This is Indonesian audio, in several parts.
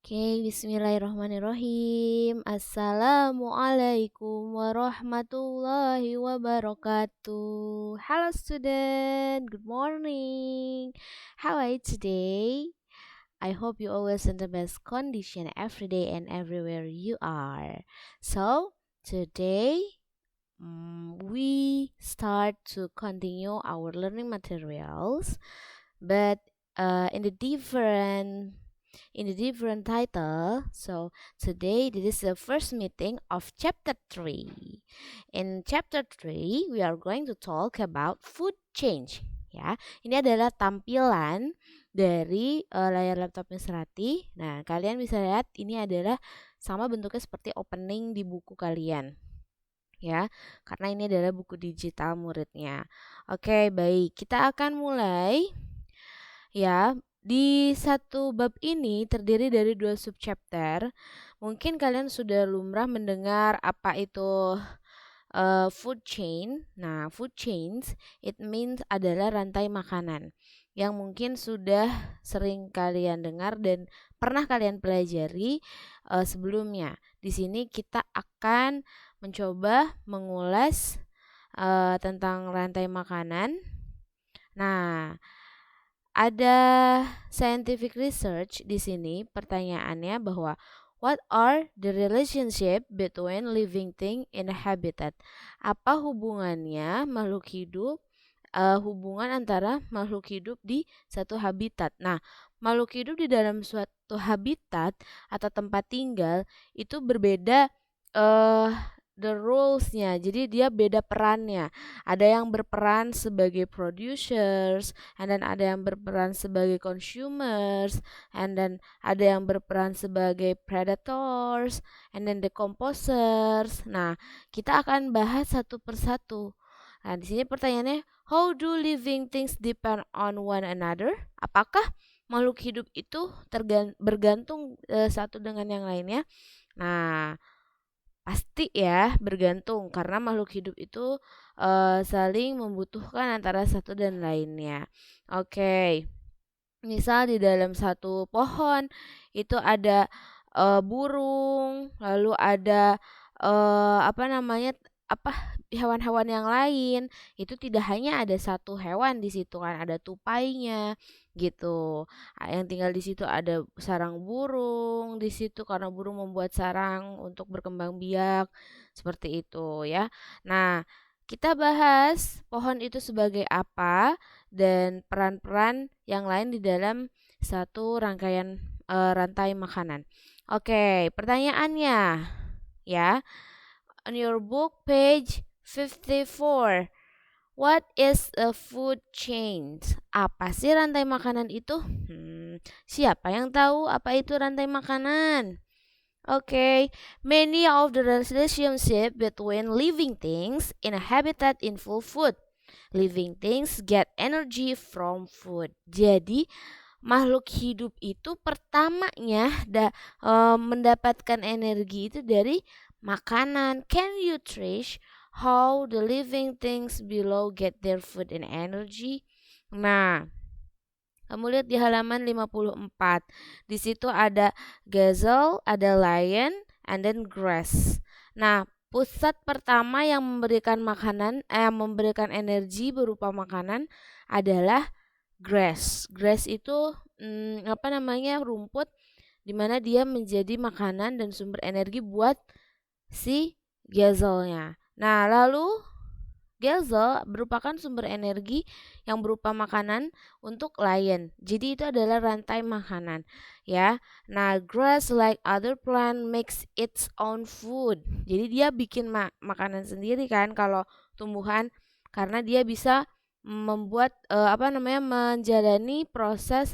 Oke, bismillahirrahmanirrahim. Assalamualaikum warahmatullahi wabarakatuh. Hello student, good morning. How are you today? I hope you always in the best condition every day and everywhere you are. So, today we start to continue our learning materials, but in the different title. So today this is the first meeting of chapter 3. In chapter 3 we are going to talk about food change. Ya, ini adalah tampilan dari layar laptop Miss Rati. Nah, kalian bisa lihat ini adalah sama bentuknya seperti opening di buku kalian. Ya, karena ini adalah buku digital muridnya. Oke, baik. Kita akan mulai. Ya, di satu bab ini terdiri dari 2 subchapter. Mungkin kalian sudah lumrah mendengar apa itu food chain. Nah, food chains it means adalah rantai makanan yang mungkin sudah sering kalian dengar dan pernah kalian pelajari sebelumnya. Di sini kita akan mencoba mengulas tentang rantai makanan. Nah, ada scientific research di sini. Pertanyaannya bahwa what are the relationship between living thing in a habitat? Apa hubungannya makhluk hidup, hubungan antara makhluk hidup di satu habitat? Nah, makhluk hidup di dalam suatu habitat atau tempat tinggal itu berbeda the rules-nya. Jadi dia beda perannya. Ada yang berperan sebagai producers, and then ada yang berperan sebagai consumers, and then ada yang berperan sebagai predators, and then decomposers. Nah, kita akan bahas satu persatu. Nah, di sini pertanyaannya, how do living things depend on one another? Apakah makhluk hidup itu bergantung satu dengan yang lainnya? Nah, pasti ya bergantung karena makhluk hidup itu saling membutuhkan antara satu dan lainnya. Oke. Misal di dalam satu pohon itu ada burung, lalu ada hewan-hewan yang lain. Itu tidak hanya ada satu hewan di situ kan, ada tupainya gitu. Yang tinggal di situ ada sarang burung di situ karena burung membuat sarang untuk berkembang biak seperti itu ya. Nah, kita bahas pohon itu sebagai apa dan peran-peran yang lain di dalam satu rangkaian rantai makanan. Oke, pertanyaannya ya. On your book page 54. What is a food chain? Apa sih rantai makanan itu? Siapa yang tahu apa itu rantai makanan? Okay, many of the relationship between living things in a habitat involve food. Living things get energy from food. Jadi makhluk hidup itu pertamanya mendapatkan energi itu dari makanan. Can you trace how the living things below get their food and energy? Nah, kamu lihat di halaman 54. Di situ ada gazelle, ada lion, and then grass. Nah, pusat pertama yang memberikan memberikan energi berupa makanan adalah grass. Grass itu rumput di mana dia menjadi makanan dan sumber energi buat si gazelle-nya. Nah, lalu gazelle merupakan sumber energi yang berupa makanan untuk lion. Jadi itu adalah rantai makanan, ya. Nah, grass like other plant makes its own food. Jadi dia bikin makanan sendiri kan kalau tumbuhan karena dia bisa membuat menjalani proses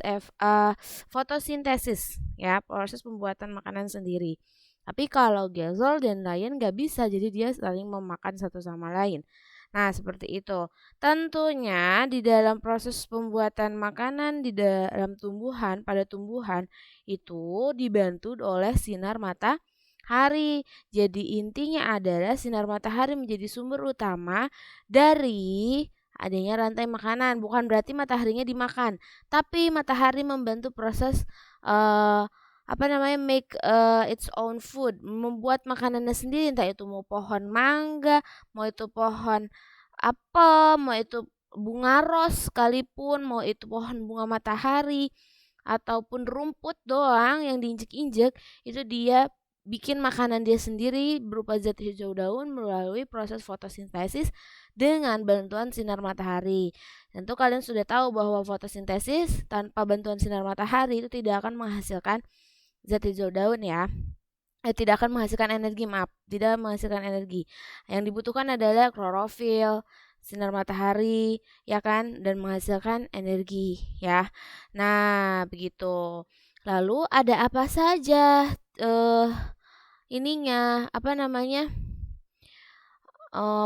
fotosintesis, ya, proses pembuatan makanan sendiri. Tapi kalau gazelle dan lion nggak bisa, jadi dia saling memakan satu sama lain. Nah, seperti itu. Tentunya di dalam proses pembuatan makanan di dalam tumbuhan, pada tumbuhan itu dibantu oleh sinar matahari. Jadi intinya adalah sinar matahari menjadi sumber utama dari adanya rantai makanan. Bukan berarti mataharinya dimakan, tapi matahari membantu proses make its own food, membuat makanannya sendiri, entah itu mau pohon mangga, mau itu pohon apel, mau itu bunga ros sekalipun, mau itu pohon bunga matahari ataupun rumput doang yang diinjek-injek, itu dia bikin makanan dia sendiri berupa zat hijau daun melalui proses fotosintesis dengan bantuan sinar matahari. Tentu kalian sudah tahu bahwa fotosintesis tanpa bantuan sinar matahari itu tidak akan menghasilkan zat hijau daun ya. Tidak akan menghasilkan energi, tidak menghasilkan energi. Yang dibutuhkan adalah klorofil, sinar matahari, ya kan, dan menghasilkan energi, ya. Nah, begitu. Lalu ada apa saja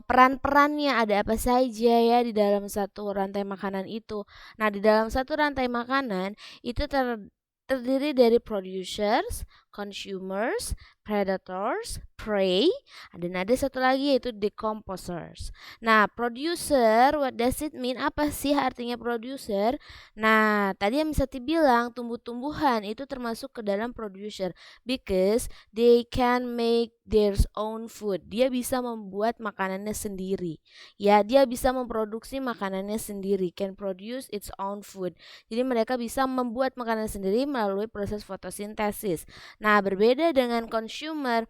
peran-perannya, ada apa saja ya di dalam satu rantai makanan itu. Nah, di dalam satu rantai makanan itu terdiri dari producers, consumers, predators, prey, dan ada satu lagi yaitu decomposers. Nah, producer, what does it mean? Apa sih artinya producer? Nah, tadi yang bisa dibilang tumbuh-tumbuhan itu termasuk ke dalam producer because they can make their own food. Dia bisa membuat makanannya sendiri. Ya, dia bisa memproduksi makanannya sendiri, can produce its own food. Jadi mereka bisa membuat makanan sendiri melalui proses fotosintesis. Nah, berbeda dengan consumer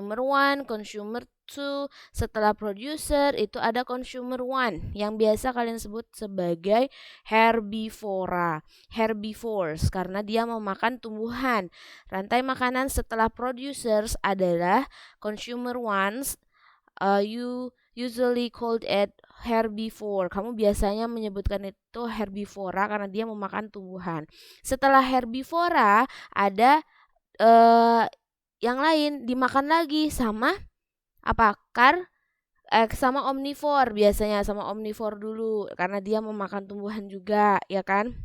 1, consumer 2, setelah producer itu ada consumer 1 yang biasa kalian sebut sebagai herbivores karena dia memakan tumbuhan. Rantai makanan setelah producers adalah consumer 1, you usually called it herbivore. Kamu biasanya menyebutkan itu herbivora karena dia memakan tumbuhan. Setelah herbivora ada yang lain dimakan lagi sama sama omnivore, biasanya sama omnivore dulu karena dia memakan tumbuhan juga, ya kan?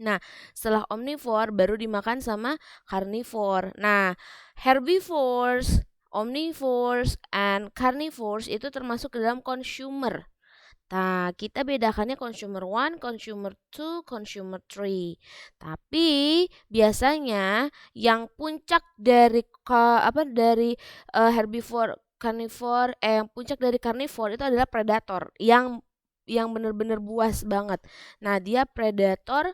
Nah, setelah omnivore baru dimakan sama carnivore. Nah, herbivores, omnivores, and carnivores itu termasuk ke dalam consumer. Nah, kita bedakannya consumer 1, consumer 2, consumer 3. Tapi biasanya yang puncak dari herbivore, carnivore, yang puncak dari carnivore itu adalah predator yang benar-benar buas banget. Nah, dia predator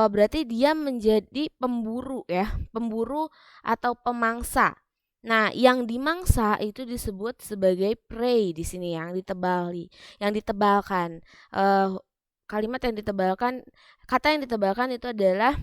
berarti dia menjadi pemburu ya, pemburu atau pemangsa. Nah, yang dimangsa itu disebut sebagai prey di sini yang ditebalkan. Kata yang ditebalkan itu adalah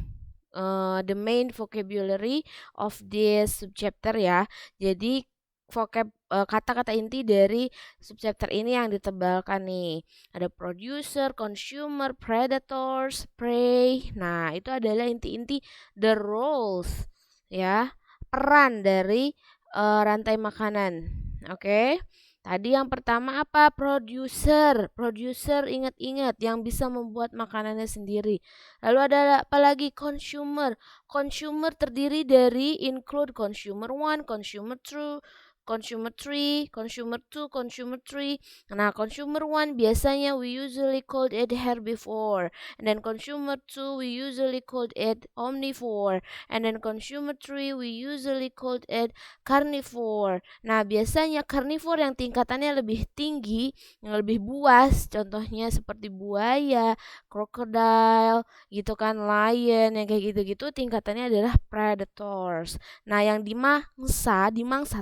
the main vocabulary of this subchapter ya. Jadi kata-kata inti dari subchapter ini yang ditebalkan nih. Ada producer, consumer, predators, prey. Nah, itu adalah inti-inti the roles ya, peran dari rantai makanan. Oke. Tadi yang pertama apa? Producer. Producer, ingat-ingat yang bisa membuat makanannya sendiri. Lalu ada apa lagi? Consumer. Consumer terdiri dari include consumer 1, consumer 2, consumer 3, consumer 2, consumer 3. Nah, consumer 1 biasanya we usually called it herbivore. And then consumer 2 we usually called it omnivore. And then consumer 3 we usually called it carnivore. Nah, biasanya carnivore yang tingkatannya lebih tinggi, yang lebih buas, contohnya seperti buaya, crocodile, gitu kan, lion, yang kayak gitu-gitu tingkatannya adalah predators. Nah, yang dimangsa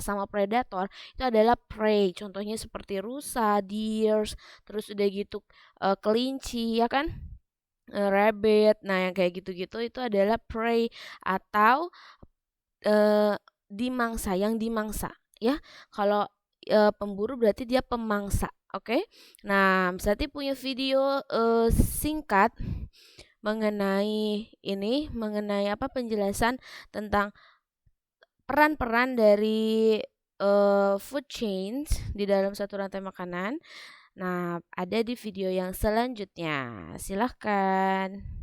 sama predator itu adalah prey. Contohnya seperti rusa, deer, terus udah gitu kelinci, ya kan? Rabbit. Nah, yang kayak gitu-gitu itu adalah prey atau dimangsa, yang dimangsa, ya. Kalau pemburu berarti dia pemangsa. Oke. Nah, Sati punya video singkat mengenai penjelasan tentang peran-peran dari food chains di dalam satu rantai makanan. Nah, ada di video yang selanjutnya. Silahkan.